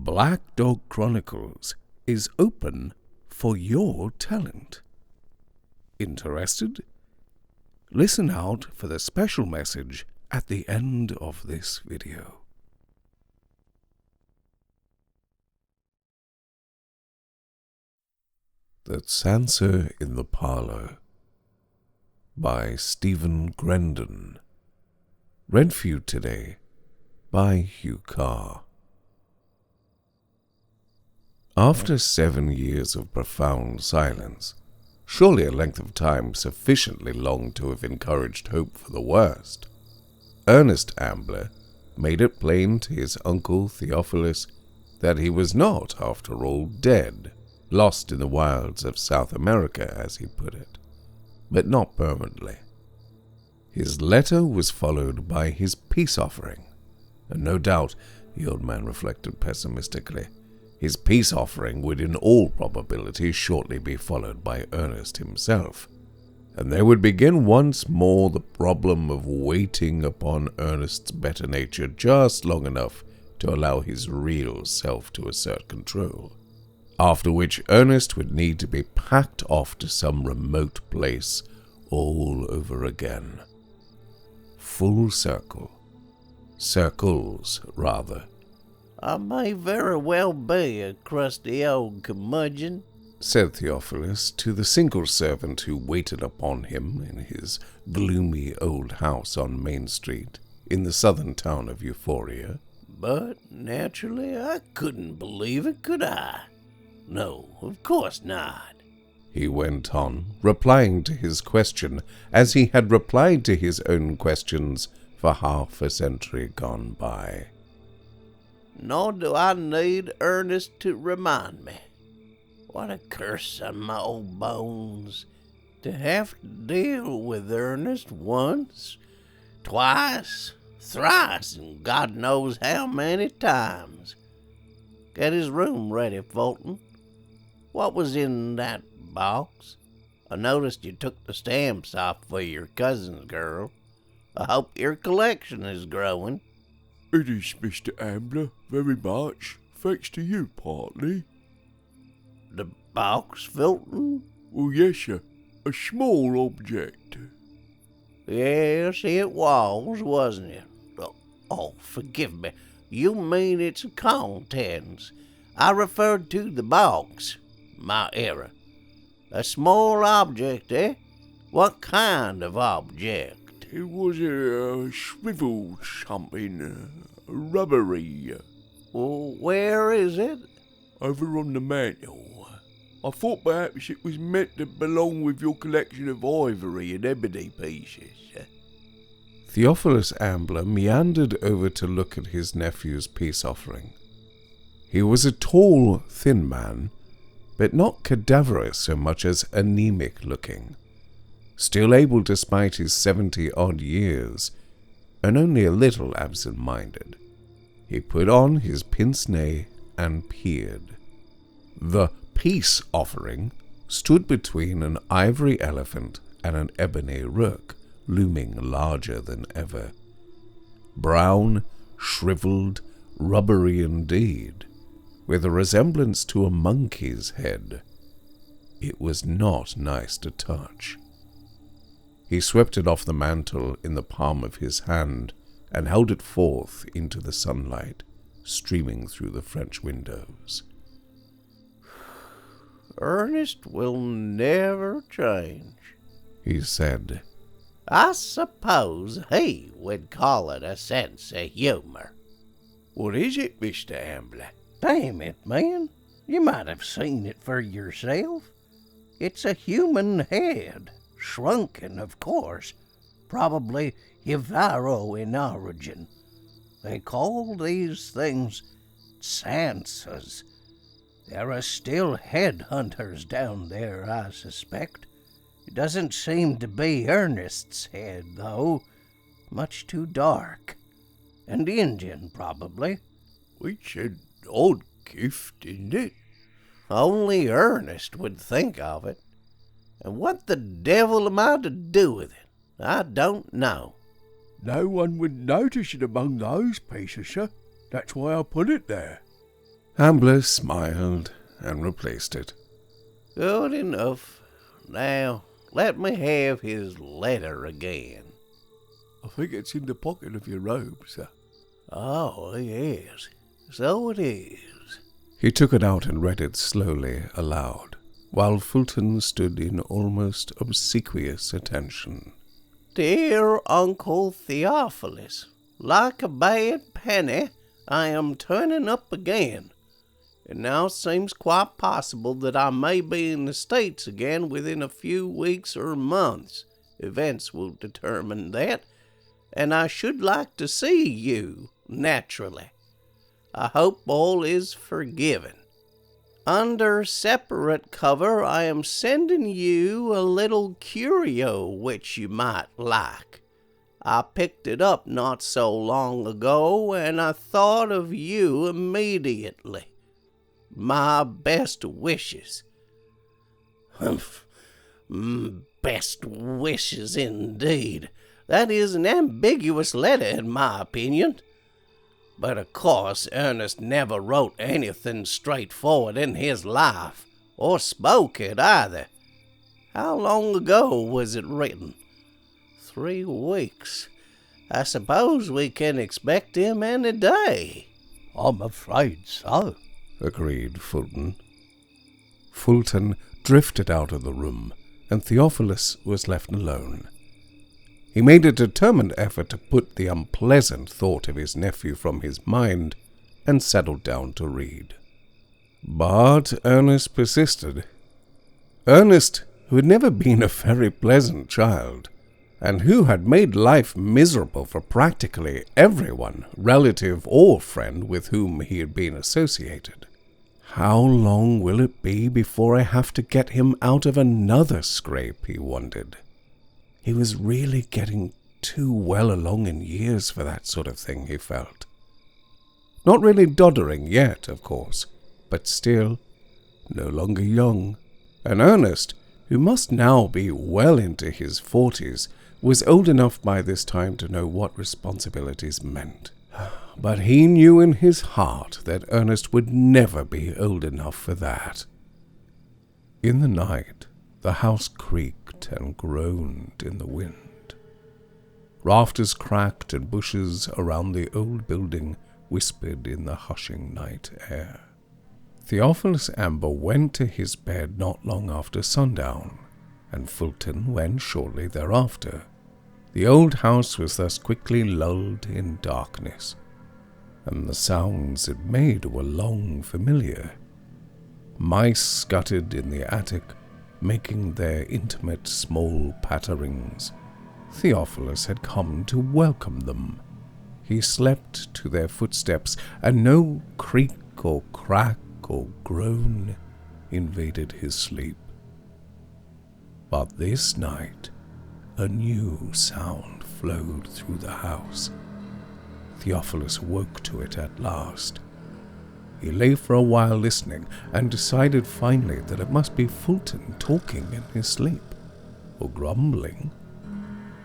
Black Dog Chronicles is open for your talent. Interested? Listen out for the special message at the end of this video. The Tsanta in the Parlour by Stephen Grendon. Read for you today by Huw Carr. After 7 years of profound silence, surely a length of time sufficiently long to have encouraged hope for the worst, Ernest Ambler made it plain to his uncle Theophilus that he was not, after all, dead, lost in the wilds of South America, as he put it, but not permanently. His letter was followed by his peace offering, and no doubt, the old man reflected pessimistically, his peace offering would in all probability shortly be followed by Ernest himself, and there would begin once more the problem of waiting upon Ernest's better nature just long enough to allow his real self to assert control, after which Ernest would need to be packed off to some remote place all over again. Full circle. Circles, rather. "I may very well be a crusty old curmudgeon," said Theophilus to the single servant who waited upon him in his gloomy old house on Main Street in the southern town of Euphoria. "But naturally I couldn't believe it, could I? No, of course not," he went on, replying to his question as he had replied to his own questions for half a century gone by. "Nor do I need Ernest to remind me. What a curse on my old bones to have to deal with Ernest once, twice, thrice, and God knows how many times. Get his room ready, Fulton. What was in that box? I noticed you took the stamps off for your cousin's girl. I hope your collection is growing." "It is, Mr. Ambler, very much, thanks to you, partly." "The box, Fulton?" "Well, yes, sir, a small object." "Yes, it was, wasn't it? Oh, forgive me. You mean its contents. I referred to the box. My error. A small object, eh? What kind of object?" "It was a swivel something, rubbery." "Well, where is it?" "Over on the mantel. I thought perhaps it was meant to belong with your collection of ivory and ebony pieces." Theophilus Ambler meandered over to look at his nephew's peace offering. He was a tall, thin man, but not cadaverous so much as anemic-looking, still able despite his 70-odd years, and only a little absent-minded. He put on his pince-nez and peered. The peace offering stood between an ivory elephant and an ebony rook, looming larger than ever. Brown, shriveled, rubbery indeed, with a resemblance to a monkey's head. It was not nice to touch. He swept it off the mantel in the palm of his hand and held it forth into the sunlight, streaming through the French windows. "Ernest will never change," he said. "I suppose he would call it a sense of humor." "What is it, Mr. Ambler?" "Damn it, man. You might have seen it for yourself. It's a human head. Shrunken, of course. Probably Hivaro in origin. They call these things Tsantas. There are still headhunters down there, I suspect. It doesn't seem to be Ernest's head, though. Much too dark. And Indian, probably." "It's an odd gift, isn't it?" "Only Ernest would think of it. And what the devil am I to do with it? I don't know." No one would notice it among those pieces, sir. That's why I put it there. Ambler smiled and replaced it. Good enough. Now, let me have his letter again. I think it's in the pocket of your robe, sir. Oh, yes. So it is. He took it out and read it slowly aloud, while Fulton stood in almost obsequious attention. Dear Uncle Theophilus, like a bad penny, I am turning up again. It now seems quite possible that I may be in the States again within a few weeks or months. Events will determine that, and I should like to see you, naturally. I hope all is forgiven. Under separate cover, I am sending you a little curio which you might like. I picked it up not so long ago, and I thought of you immediately. My best wishes. Humph. Best wishes indeed. That is an ambiguous letter in my opinion. But of course Ernest never wrote anything straightforward in his life, or spoke it either. How long ago was it written? 3 weeks. I suppose we can expect him any day. I'm afraid so, agreed Fulton. Fulton drifted out of the room, and Theophilus was left alone. He made a determined effort to put the unpleasant thought of his nephew from his mind and settled down to read. But Ernest persisted. Ernest, who had never been a very pleasant child, and who had made life miserable for practically everyone, relative or friend, with whom he had been associated. How long will it be before I have to get him out of another scrape, he wondered. He was really getting too well along in years for that sort of thing, he felt. Not really doddering yet, of course, but still no longer young. And Ernest, who must now be well into his 40s, was old enough by this time to know what responsibilities meant. But he knew in his heart that Ernest would never be old enough for that. In the night, the house creaked and groaned in the wind. Rafters cracked and bushes around the old building whispered in the hushing night air. Theophilus Amber went to his bed not long after sundown, and Fulton went shortly thereafter. The old house was thus quickly lulled in darkness, and the sounds it made were long familiar. Mice scuttered in the attic, making their intimate small patterings. Theophilus had come to welcome them. He slept to their footsteps, and no creak or crack or groan invaded his sleep. But this night, a new sound flowed through the house. Theophilus woke to it at last. He lay for a while listening, and decided finally that it must be Fulton talking in his sleep, or grumbling.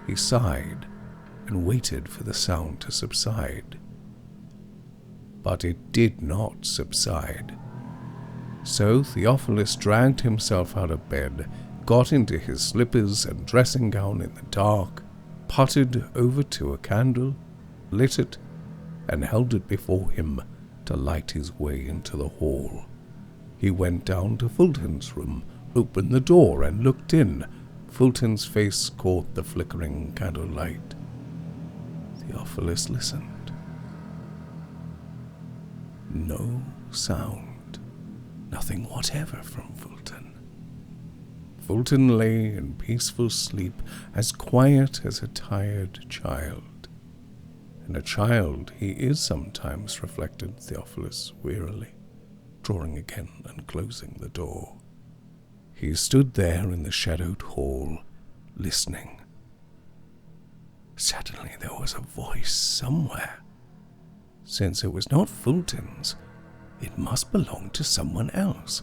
He sighed, and waited for the sound to subside. But it did not subside. So Theophilus dragged himself out of bed, got into his slippers and dressing gown in the dark, putted over to a candle, lit it, and held it before him to light his way into the hall. He went down to Fulton's room, opened the door, and looked in. Fulton's face caught the flickering candlelight. Theophilus listened. No sound, nothing whatever from Fulton. Fulton lay in peaceful sleep, as quiet as a tired child. And a child he is sometimes, reflected Theophilus wearily, drawing again and closing the door. He stood there in the shadowed hall, listening. Suddenly there was a voice somewhere. Since it was not Fulton's, it must belong to someone else.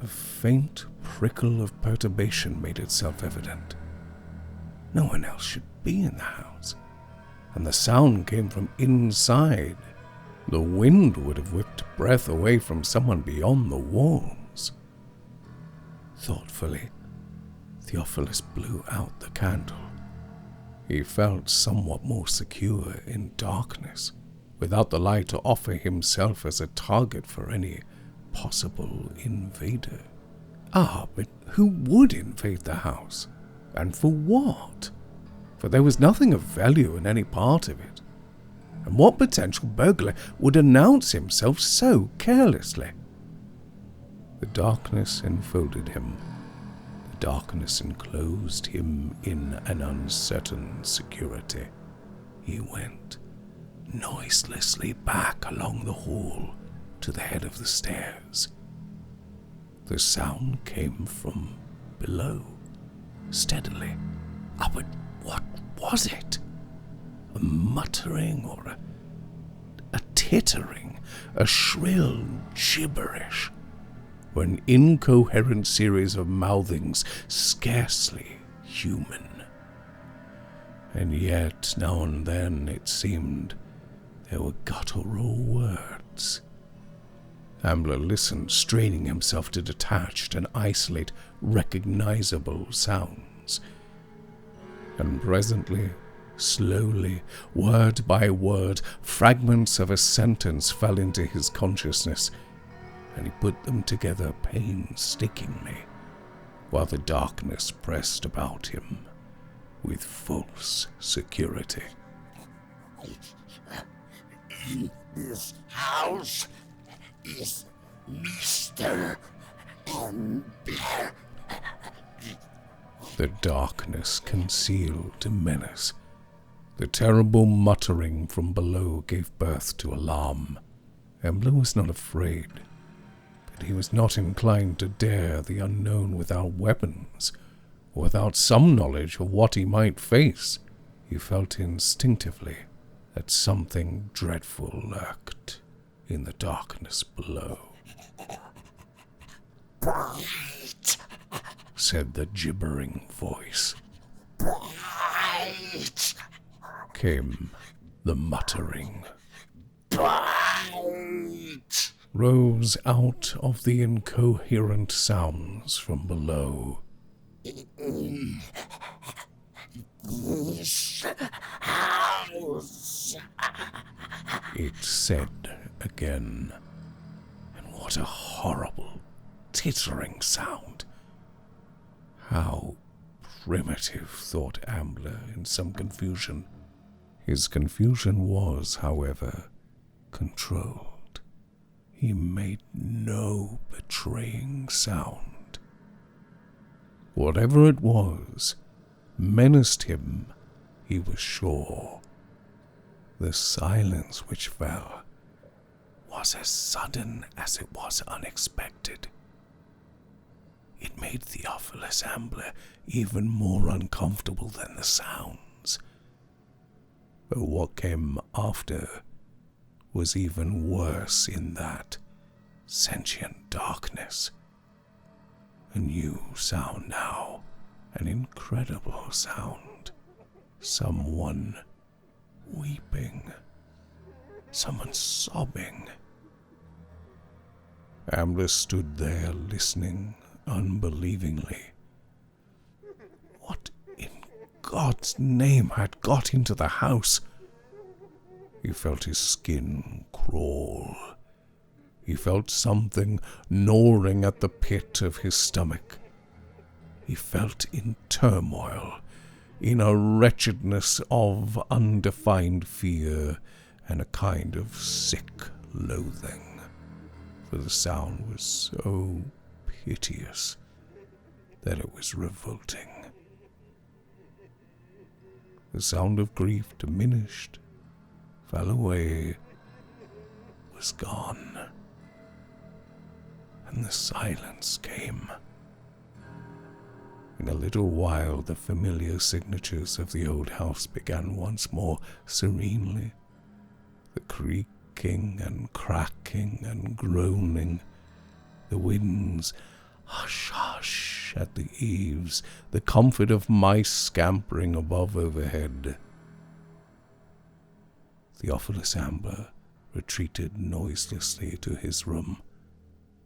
A faint prickle of perturbation made itself evident. No one else should be in the house, and the sound came from inside. The wind would have whipped breath away from someone beyond the walls. Thoughtfully, Theophilus blew out the candle. He felt somewhat more secure in darkness, without the light to offer himself as a target for any possible invader. But who would invade the house? And for what? For there was nothing of value in any part of it. And what potential burglar would announce himself so carelessly? The darkness enfolded him. The darkness enclosed him in an uncertain security. He went noiselessly back along the hall to the head of the stairs. The sound came from below, steadily. But what was it? A muttering or a tittering, a shrill gibberish, or an incoherent series of mouthings scarcely human. And yet, now and then, it seemed there were guttural words. Ambler listened, straining himself to detach and isolate recognizable sounds. And presently, slowly, word by word, fragments of a sentence fell into his consciousness, and he put them together painstakingly, while the darkness pressed about him with false security. In this house is Mr. Ambler. The darkness concealed a menace. The terrible muttering from below gave birth to alarm. Ambler was not afraid, but he was not inclined to dare the unknown without weapons, or without some knowledge of what he might face. He felt instinctively that something dreadful lurked in the darkness below. Bright, said the gibbering voice. bright, Came the muttering. bright. Rose out of the incoherent sounds from below. This house. It said again. And what a horrible, tittering sound. How primitive, thought Ambler in some confusion. His confusion was, however, controlled. He made no betraying sound. Whatever it was, menaced him, he was sure. The silence which fell was as sudden as it was unexpected. It made Theophilus Ambler even more uncomfortable than the sounds. But what came after was even worse in that sentient darkness. A new sound now, an incredible sound. Someone weeping, someone sobbing. Ambler stood there listening unbelievingly. What in God's name had got into the house? He felt his skin crawl. He felt something gnawing at the pit of his stomach. He felt in turmoil, in a wretchedness of undefined fear and a kind of sick loathing, for the sound was so piteous that it was revolting. The sound of grief diminished, fell away, was gone, and the silence came. In a little while, the familiar signatures of the old house began once more serenely. The creaking and cracking and groaning, the winds hush hush at the eaves, the comfort of mice scampering above overhead. Theophilus Ambler retreated noiselessly to his room,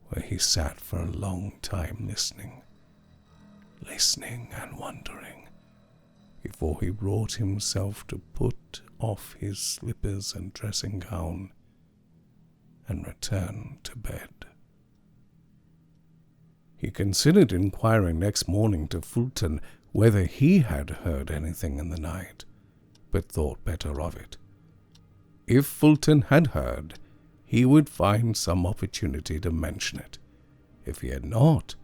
where he sat for a long time listening and wondering, before he brought himself to put off his slippers and dressing gown and return to bed. He considered inquiring next morning to Fulton whether he had heard anything in the night, but thought better of it. If Fulton had heard, he would find some opportunity to mention it. If he had not,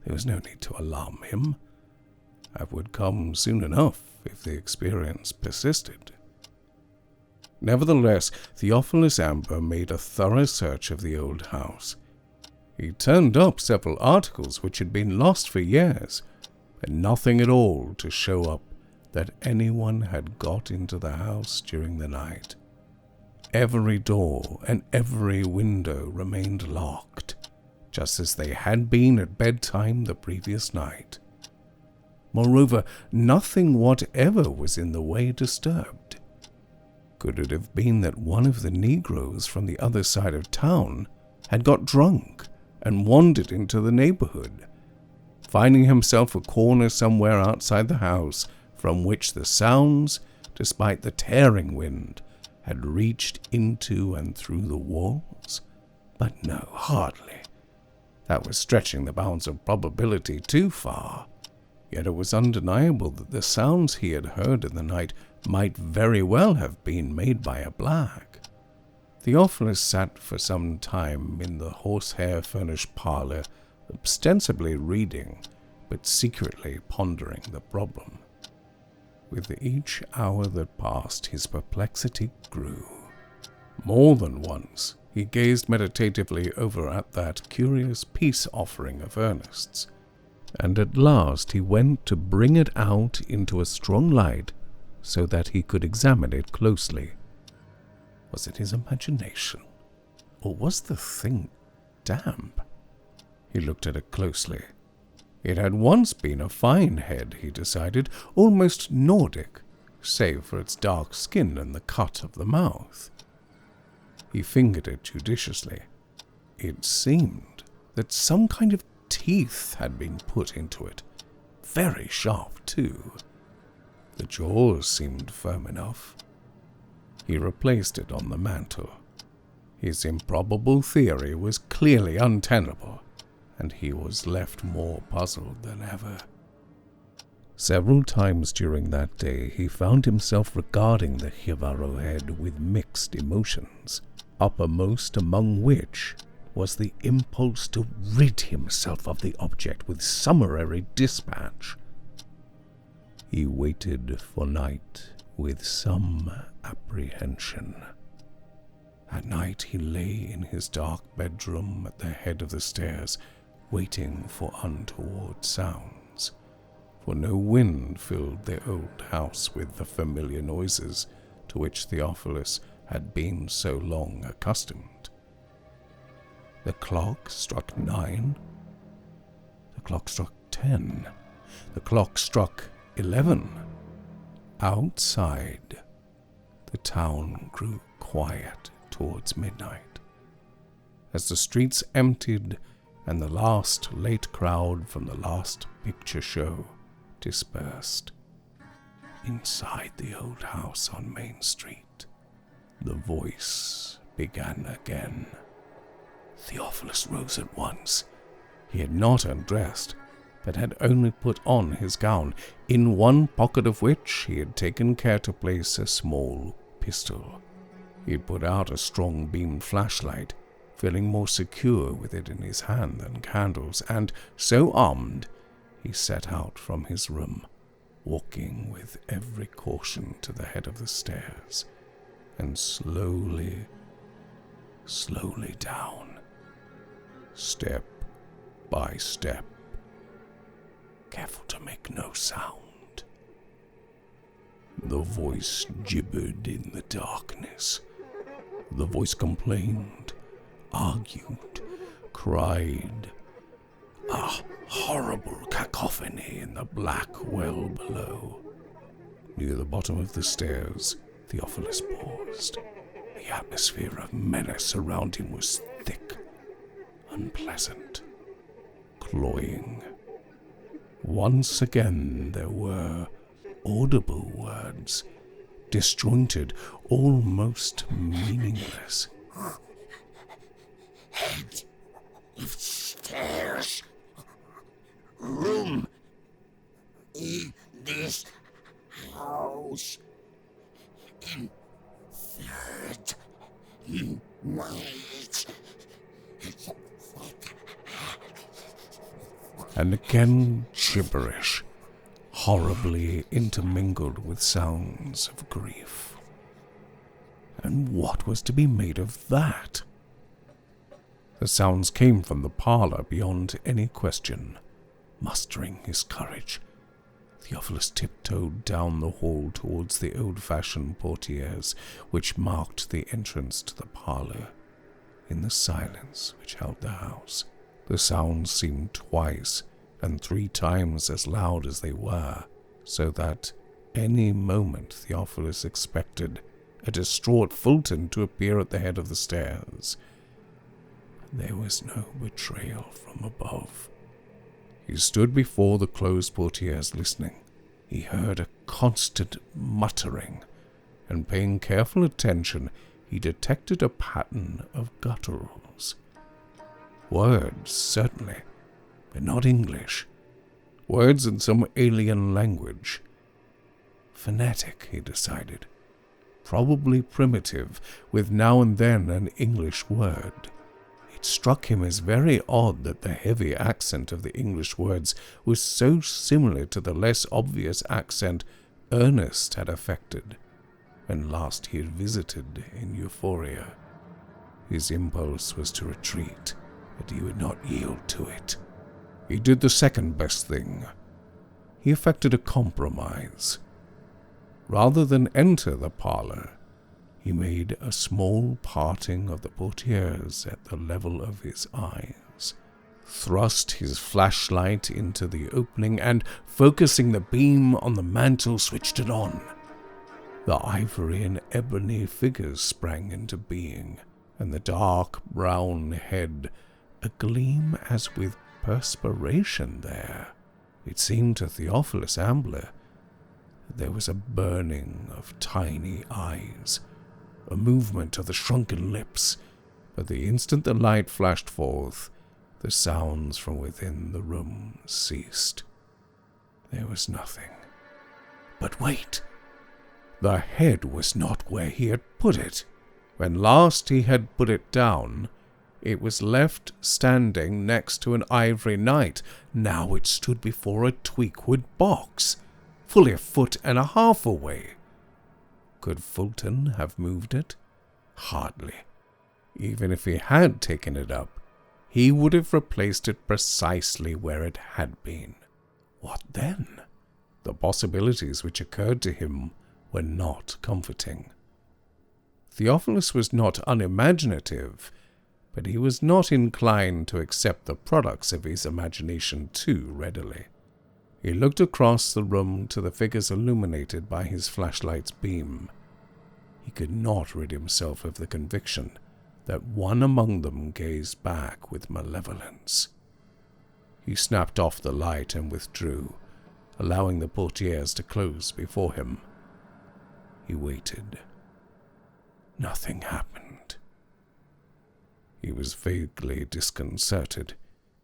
there was no need to alarm him. That would come soon enough if the experience persisted. Nevertheless, Theophilus Amber made a thorough search of the old house. He turned up several articles which had been lost for years, but nothing at all to show up that anyone had got into the house during the night. Every door and every window remained locked, just as they had been at bedtime the previous night. Moreover, nothing whatever was in the way disturbed. Could it have been that one of the Negroes from the other side of town had got drunk and wandered into the neighborhood, finding himself a corner somewhere outside the house from which the sounds, despite the tearing wind, had reached into and through the walls? But no, hardly. That was stretching the bounds of probability too far. Yet it was undeniable that the sounds he had heard in the night might very well have been made by a black. Theophilus sat for some time in the horsehair-furnished parlor, ostensibly reading, but secretly pondering the problem. With each hour that passed, his perplexity grew. More than once, he gazed meditatively over at that curious peace offering of Ernest's, and at last he went to bring it out into a strong light so that he could examine it closely. Was it his imagination, or was the thing damp? He looked at it closely. It had once been a fine head, he decided, almost Nordic, save for its dark skin and the cut of the mouth. He fingered it judiciously. It seemed that some kind of teeth had been put into it, very sharp too. The jaws seemed firm enough. He replaced it on the mantel. His improbable theory was clearly untenable, and he was left more puzzled than ever. Several times during that day he found himself regarding the Jivaro head with mixed emotions, uppermost among which was the impulse to rid himself of the object with summary dispatch. He waited for night with some apprehension. At night he lay in his dark bedroom at the head of the stairs, waiting for untoward sounds, for no wind filled the old house with the familiar noises to which Theophilus had been so long accustomed. The clock struck 9. The clock struck 10. The clock struck 11. Outside, the town grew quiet towards midnight. As the streets emptied and the last late crowd from the last picture show dispersed, inside the old house on Main Street, the voice began again. Theophilus rose at once. He had not undressed, but had only put on his gown, in one pocket of which he had taken care to place a small pistol. He had put out a strong-beamed flashlight, feeling more secure with it in his hand than candles, and, so armed, he set out from his room, walking with every caution to the head of the stairs, and slowly down, step by step, careful to make no sound. The voice gibbered in the darkness. The voice complained, argued, cried, a horrible cacophony in the black well below. Near the bottom of the stairs, Theophilus paused. The atmosphere of menace around him was thick, unpleasant, cloying. Once again there were audible words, disjointed, almost meaningless. Head of stairs. Room in this house. In third night. And again gibberish, horribly intermingled with sounds of grief. And what was to be made of that? The sounds came from the parlour beyond any question. Mustering his courage, Theophilus tiptoed down the hall towards the old-fashioned portieres which marked the entrance to the parlour. In the silence which held the house, the sounds seemed twice and 3 times as loud as they were, so that any moment Theophilus expected a distraught Fulton to appear at the head of the stairs. There was no betrayal from above. He stood before the closed portieres listening. He heard a constant muttering, and paying careful attention, he detected a pattern of gutturals. Words, certainly, but not English. Words in some alien language. Phonetic, he decided. Probably primitive, with now and then an English word. It struck him as very odd that the heavy accent of the English words was so similar to the less obvious accent Ernest had affected when last he had visited in Euphoria. His impulse was to retreat, but he would not yield to it. He did the second best thing. He effected a compromise. Rather than enter the parlour, he made a small parting of the portieres at the level of his eyes, thrust his flashlight into the opening, and, focusing the beam on the mantel, switched it on. The ivory and ebony figures sprang into being, and the dark brown head agleam as with perspiration there. It seemed to Theophilus Ambler that there was a burning of tiny eyes, a movement of the shrunken lips, but the instant the light flashed forth, the sounds from within the room ceased. There was nothing. But wait! The head was not where he had put it. When last he had put it down, it was left standing next to an ivory knight. Now it stood before a teakwood box, fully 1.5 feet away. Could Fulton have moved it? Hardly. Even if he had taken it up, he would have replaced it precisely where it had been. What then? The possibilities which occurred to him were not comforting. Theophilus was not unimaginative, but he was not inclined to accept the products of his imagination too readily. He looked across the room to the figures illuminated by his flashlight's beam. He could not rid himself of the conviction that one among them gazed back with malevolence. He snapped off the light and withdrew, allowing the portieres to close before him. He waited. Nothing happened. He was vaguely disconcerted.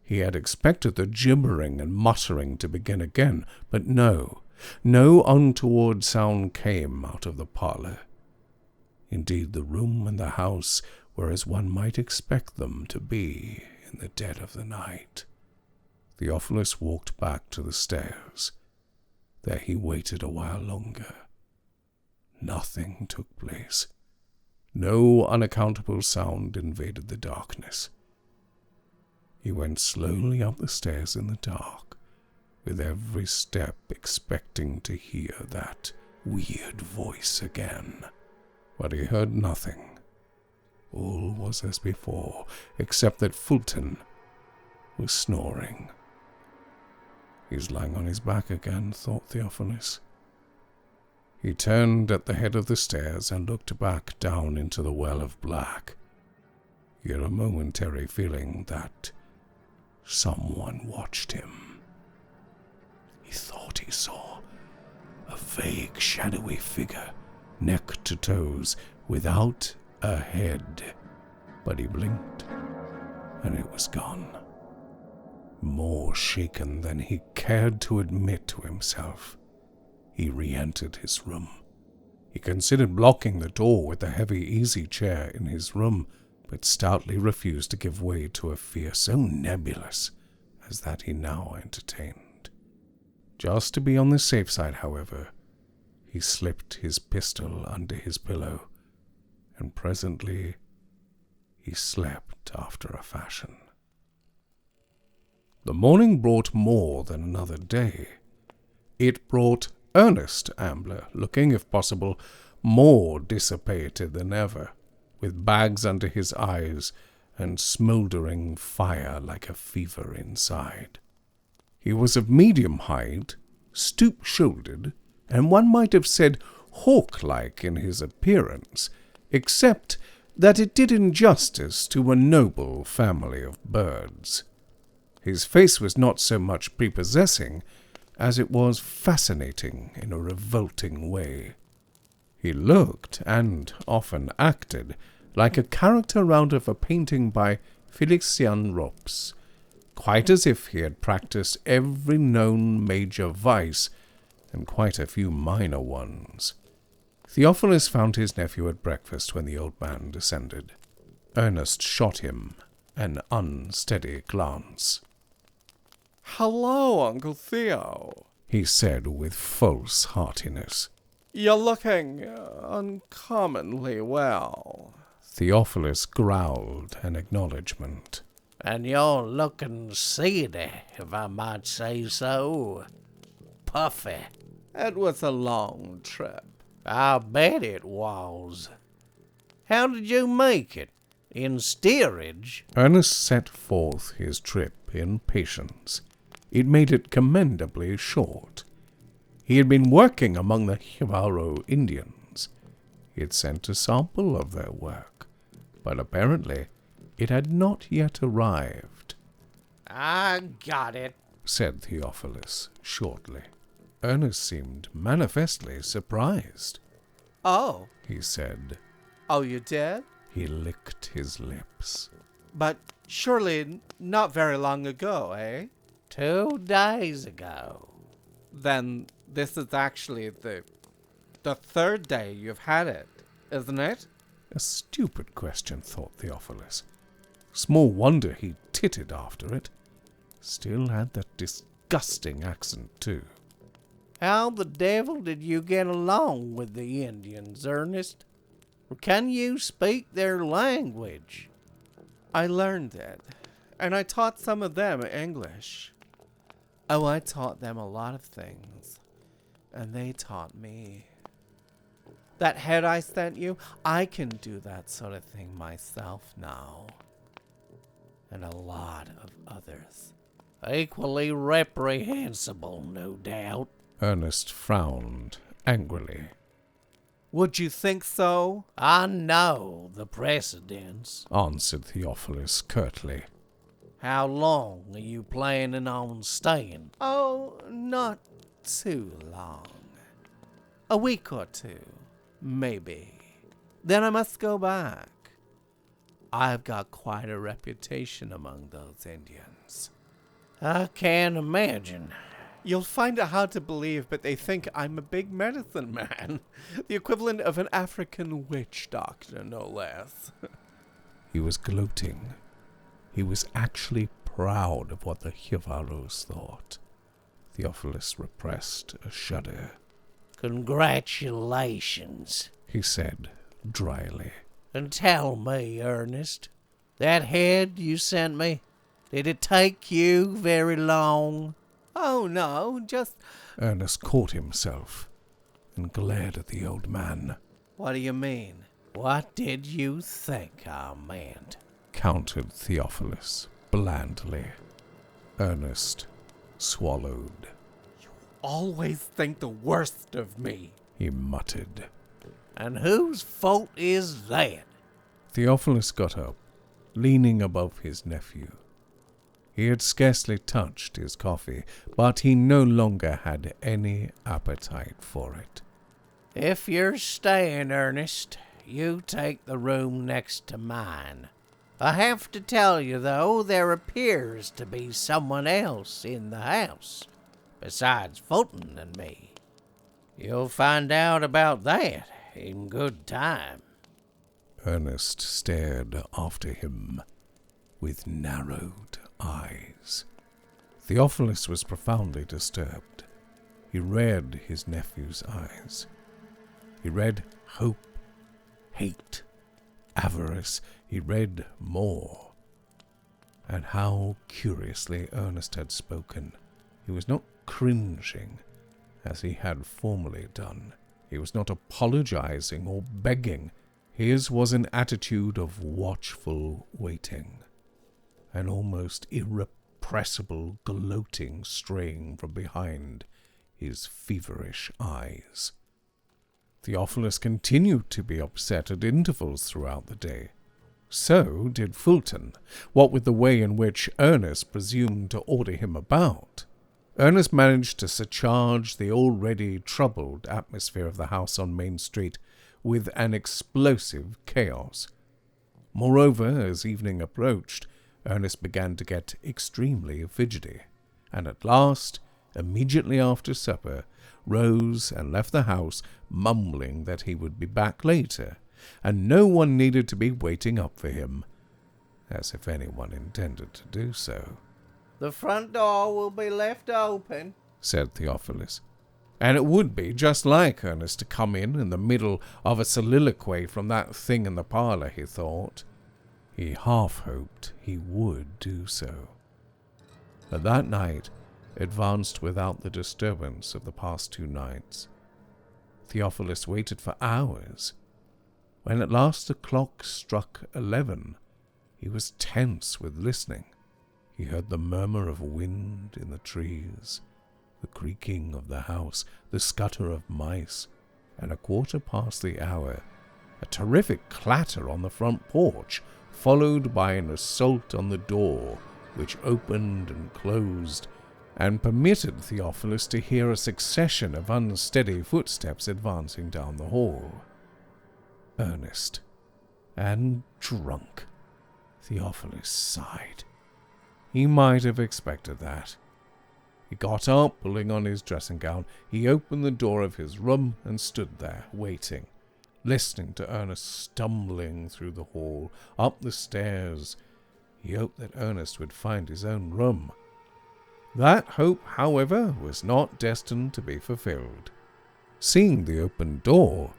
He had expected the gibbering and muttering to begin again, but no untoward sound came out of the parlour. Indeed, the room and the house were as one might expect them to be in the dead of the night. Theophilus walked back to the stairs. There he waited a while longer. Nothing took place. No unaccountable sound invaded the darkness. He went slowly up the stairs in the dark, with every step expecting to hear that weird voice again. But he heard nothing. All was as before, except that Fulton was snoring. He's lying on his back again, thought Theophilus. He turned at the head of the stairs and looked back down into the well of black. He had a momentary feeling that someone watched him. He thought he saw a vague, shadowy figure, neck to toes, without a head. But he blinked, and it was gone. More shaken than he cared to admit to himself, he re-entered his room. He considered blocking the door with the heavy easy chair in his room, but stoutly refused to give way to a fear so nebulous as that he now entertained. Just to be on the safe side, however, he slipped his pistol under his pillow, and presently he slept after a fashion. The morning brought more than another day. It brought Ernest Ambler, looking, if possible, more dissipated than ever, with bags under his eyes and smouldering fire like a fever inside. He was of medium height, stoop-shouldered, and one might have said hawk-like in his appearance, except that it did injustice to a noble family of birds. His face was not so much prepossessing as it was fascinating in a revolting way. He looked, and often acted, like a character out of a painting by Felician Rops, quite as if he had practiced every known major vice and quite a few minor ones. Theophilus found his nephew at breakfast when the old man descended. Ernest shot him an unsteady glance. "Hello, Uncle Theo," he said with false heartiness. "You're looking uncommonly well." Theophilus growled an acknowledgment. And you're looking seedy, if I might say so. Puffy. It was a long trip. I bet it was. How did you make it? In steerage? Ernest set forth his trip in patience. It made it commendably short. He had been working among the Huw Indians. He had sent a sample of their work, but apparently it had not yet arrived. I got it, said Theophilus shortly. Ernest seemed manifestly surprised. "Oh, He said. oh, you did? He licked his lips. But surely not very long ago, eh? 2 days ago. Then this is actually the 3rd day you've had it, isn't it?" A stupid question, thought Theophilus. Small wonder he tittered after it. Still had that disgusting accent, too. How the devil did you get along with the Indians, Ernest? Or can you speak their language? "I learned it, and I taught some of them English. Oh, I taught them a lot of things, and they taught me. That head I sent you, I can do that sort of thing myself now. And a lot of others." Equally reprehensible, no doubt. Ernest frowned angrily. "Would you think so?" I know the precedents. Answered Theophilus curtly. How long are you planning on staying? "Oh, not too long. A week or 2, maybe. Then I must go back. I've got quite a reputation among those Indians. I can't imagine. You'll find it hard to believe, but they think I'm a big medicine man. The equivalent of an African witch doctor, no less." He was gloating. He was actually proud of what the Huvaros thought. Theophilus repressed a shudder. Congratulations, He said dryly. And tell me, Ernest, that head you sent me, did it take you very long? "Oh, no, just..." Ernest caught himself and glared at the old man. "What do you mean?" What did you think I meant? Countered Theophilus blandly. Ernest swallowed. "Always think the worst of me." he muttered. And whose fault is that? Theophilus got up, leaning above his nephew. He had scarcely touched his coffee, but he no longer had any appetite for it. If you're staying, Ernest, you take the room next to mine. I have to tell you, though, there appears to be someone else in the house, besides Fulton and me. You'll find out about that in good time. Ernest stared after him with narrowed eyes. Theophilus was profoundly disturbed. He read his nephew's eyes. He read hope, hate, avarice. He read more. And how curiously Ernest had spoken. He was not cringing, as he had formerly done. He was not apologizing or begging. His was an attitude of watchful waiting, an almost irrepressible gloating straying from behind his feverish eyes. Theophilus continued to be upset at intervals throughout the day. So did Fulton, what with the way in which Ernest presumed to order him about. Ernest managed to surcharge the already troubled atmosphere of the house on Main Street with an explosive chaos. Moreover, as evening approached, Ernest began to get extremely fidgety, and at last, immediately after supper, rose and left the house, mumbling that he would be back later, and no one needed to be waiting up for him, as if anyone intended to do so. The front door will be left open, said Theophilus. And it would be just like Ernest to come in the middle of a soliloquy from that thing in the parlour, he thought. He half hoped he would do so. But that night advanced without the disturbance of the past 2 nights. Theophilus waited for hours. When at last the clock struck 11, he was tense with listening. He heard the murmur of wind in the trees, the creaking of the house, the scutter of mice, and 1/4 the hour, a terrific clatter on the front porch, followed by an assault on the door, which opened and closed, and permitted Theophilus to hear a succession of unsteady footsteps advancing down the hall. Ernest, and drunk. Theophilus sighed. He might have expected that. He got up, pulling on his dressing gown. He opened the door of his room and stood there, waiting, listening to Ernest stumbling through the hall, up the stairs. He hoped that Ernest would find his own room. That hope, however, was not destined to be fulfilled. Seeing the open door,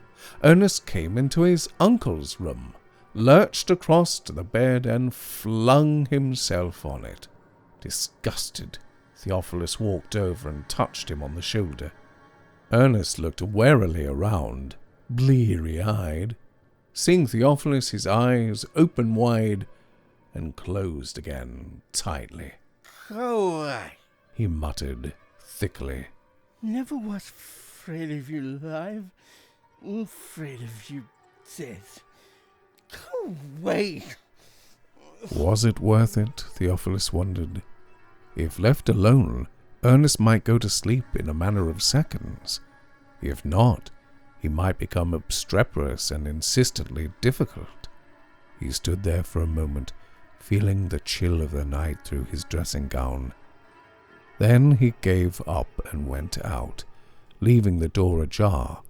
Ernest came into his uncle's room, lurched across to the bed, and flung himself on it. Disgusted, Theophilus walked over and touched him on the shoulder. Ernest looked warily around, bleary-eyed. Seeing Theophilus, his eyes opened wide and closed again tightly. Oh, He muttered thickly. never was afraid of you live. Afraid of you death. Go away. Was it worth it? Theophilus wondered. If left alone, Ernest might go to sleep in a matter of seconds. If not, he might become obstreperous and insistently difficult. He stood there for a moment, feeling the chill of the night through his dressing gown. Then he gave up and went out, leaving the door ajar,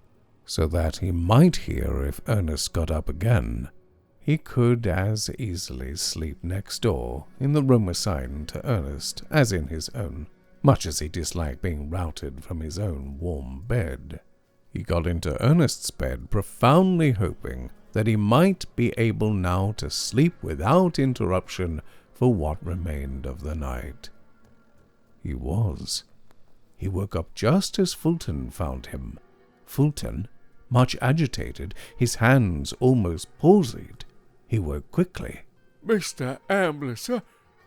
so that he might hear if Ernest got up again. He could as easily sleep next door, in the room assigned to Ernest, as in his own, much as he disliked being routed from his own warm bed. He got into Ernest's bed, profoundly hoping that he might be able now to sleep without interruption for what remained of the night. He was. He woke up just as Fulton found him. Fulton, much agitated, his hands almost palsied. He woke quickly. Mr. Ambler, sir,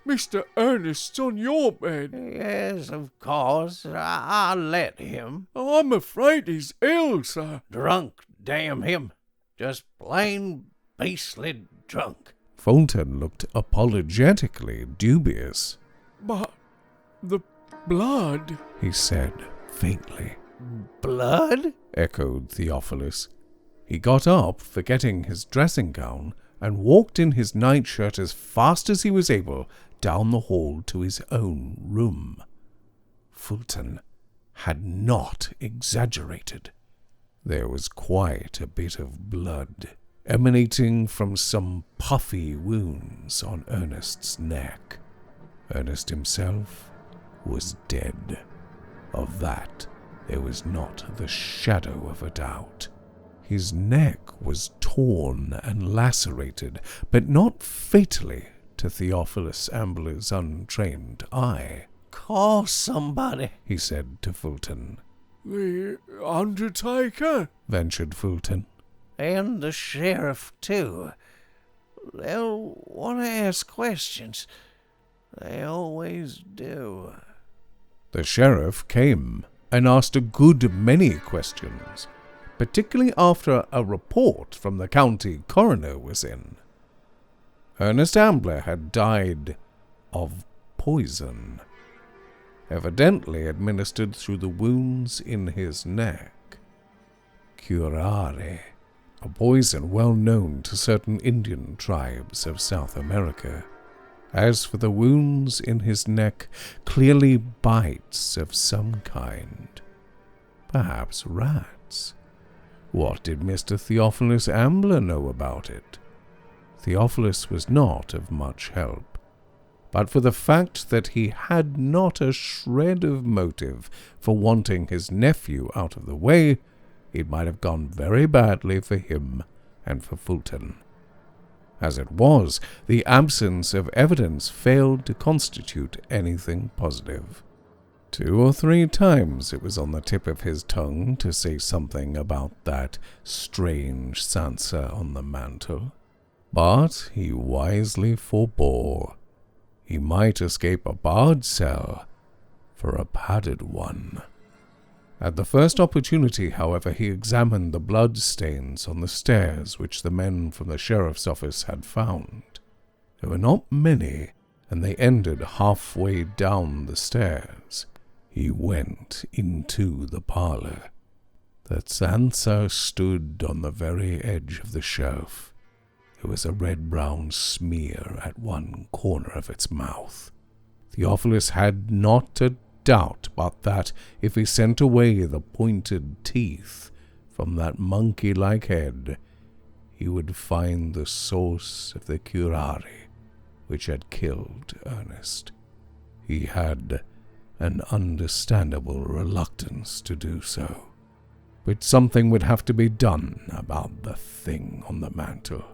Mr. Ernest's on your bed. Yes, of course. I let him. I'm afraid he's ill, sir. Drunk, damn him. Just plain beastly drunk. Fulton looked apologetically dubious. But the blood, he said faintly. Blood? Echoed Theophilus. He got up, forgetting his dressing gown, and walked in his nightshirt as fast as he was able down the hall to his own room. Fulton had not exaggerated. There was quite a bit of blood emanating from some puffy wounds on Ernest's neck. Ernest himself was dead. Of that there was not the shadow of a doubt. His neck was torn and lacerated, but not fatally to Theophilus Ambler's untrained eye. Call somebody, he said to Fulton. the undertaker. Ventured Fulton. and the sheriff, too. They'll want to ask questions. They always do. The sheriff came and asked a good many questions, particularly after a report from the county coroner was in. Ernest Ambler had died of poison, evidently administered through the wounds in his neck. Curare, a poison well known to certain Indian tribes of South America. As for the wounds in his neck, clearly bites of some kind. Perhaps rats. What did Mr. Theophilus Ambler know about it? Theophilus was not of much help, but for the fact that he had not a shred of motive for wanting his nephew out of the way, it might have gone very badly for him and for Fulton. As it was, the absence of evidence failed to constitute anything positive. 2 or 3 times it was on the tip of his tongue to say something about that strange Tsanta on the mantel, but he wisely forbore. He might escape a barred cell for a padded one. At the first opportunity, however, he examined the blood stains on the stairs which the men from the sheriff's office had found. There were not many, and they ended halfway down the stairs. He went into the parlor. The Tsanta stood on the very edge of the shelf. There was a red-brown smear at one corner of its mouth. Theophilus had not a doubt but that if he sent away the pointed teeth from that monkey-like head, he would find the source of the curare which had killed Ernest. He had an understandable reluctance to do so, but something would have to be done about the thing on the mantel.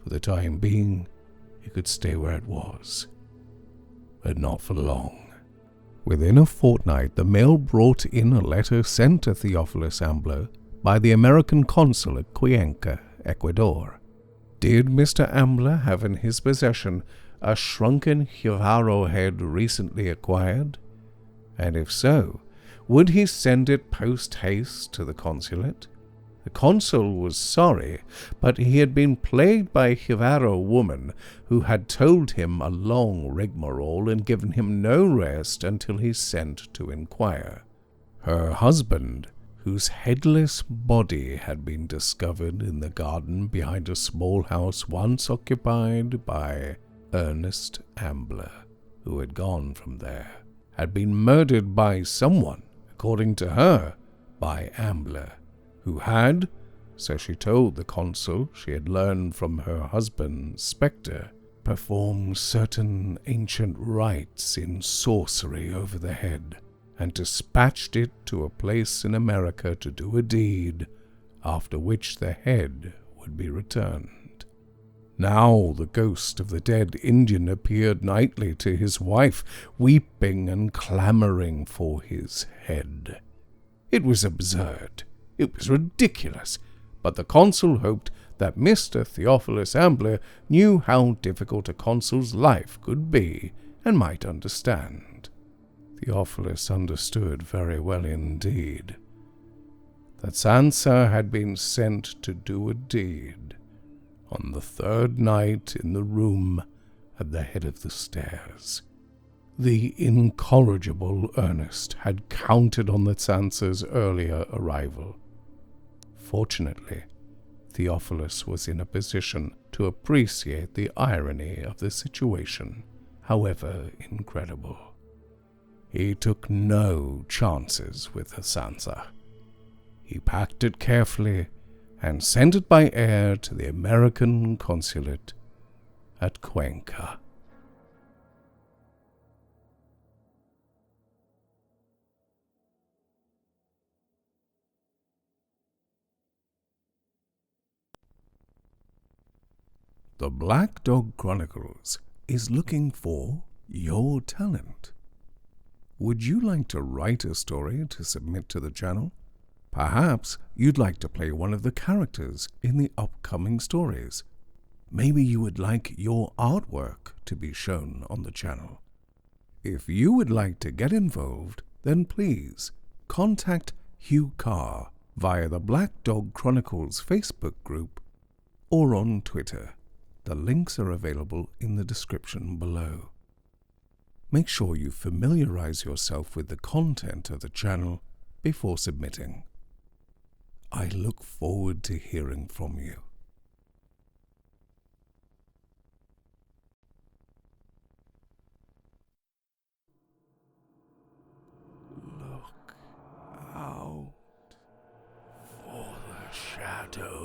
For the time being, he could stay where it was, but not for long. Within a fortnight, the mail brought in a letter sent to Theophilus Ambler by the American consul at Cuenca, Ecuador. Did Mr. Ambler have in his possession a shrunken Jivaro head recently acquired? And if so, would he send it post-haste to the consulate? The consul was sorry, but he had been plagued by a Jivaro woman who had told him a long rigmarole and given him no rest until he sent to inquire. Her husband, whose headless body had been discovered in the garden behind a small house once occupied by Ernest Ambler, who had gone from there, had been murdered by someone, according to her, by Ambler, who had, so she told the consul she had learned from her husband's spectre, performed certain ancient rites in sorcery over the head, and dispatched it to a place in America to do a deed, after which the head would be returned. Now the ghost of the dead Indian appeared nightly to his wife, weeping and clamoring for his head. It was absurd. It was ridiculous, but the consul hoped that Mr. Theophilus Ambler knew how difficult a consul's life could be and might understand. Theophilus understood very well indeed that Sansa had been sent to do a deed on the third night in the room at the head of the stairs. The incorrigible Ernest had counted on the Sansa's earlier arrival. Fortunately, Theophilus was in a position to appreciate the irony of the situation, however incredible. He took no chances with the Sansa. He packed it carefully and sent it by air to the American consulate at Cuenca. The Black Dog Chronicles is looking for your talent. Would you like to write a story to submit to the channel? Perhaps you'd like to play one of the characters in the upcoming stories. Maybe you would like your artwork to be shown on the channel. If you would like to get involved, then please contact Huw Carr via the Black Dog Chronicles Facebook group or on Twitter. The links are available in the description below. Make sure you familiarize yourself with the content of the channel before submitting. I look forward to hearing from you. Look out for the shadow.